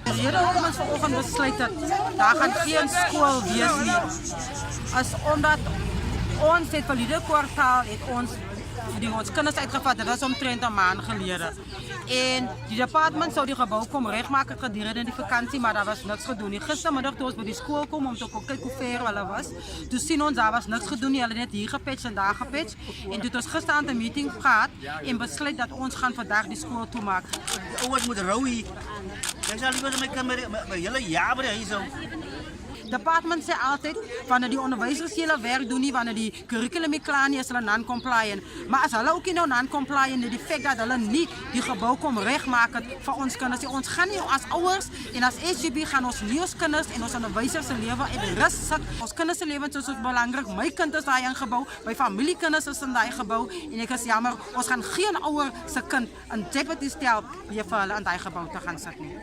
Die rede hoekom ons vanoggend besluit het, daar gaan geen skool wees nie, is omdat ons het verlede kwartaal ons kinders uitgevat, dit was omtrent 'n maand gelede. En die departement sou die gebou kom regmaak gedurende die vakansie, maar daar was niks gedoen nie. Gistermiddag toe ons by die skool kom om te kyk hoe ver hulle was, toe sien ons daar was niks gedoen nie, hulle net hier gepatch en daar gepatch. En toe het ons gisterand 'n meeting gehad en besluit dat ons gaan vandag die skool toemaak. Ouers moet rou hier. Ek sal liever my kind my hele jaar by hier so. Departement sê altyd, wanneer die onderwysers hulle werk doen nie, wanneer die curriculum nie klaar nie, is hulle non-compliant. Maar as hulle ook nie nou non-compliant is, die feit dat hulle nie die gebou kom regmaak het vir ons kinders nie. Ons gaan nie as ouers en as SGB gaan ons nie ons kinders en ons onderwysers se lewe uit rus sit. Ons kinders se lewens is so belangrik. My kind is daai in gebou, my familiekinders is in daai gebou en ek is jammer, ons gaan geen ouer se kind in jeopardy stel vir hulle in daai gebou te gaan sit nie.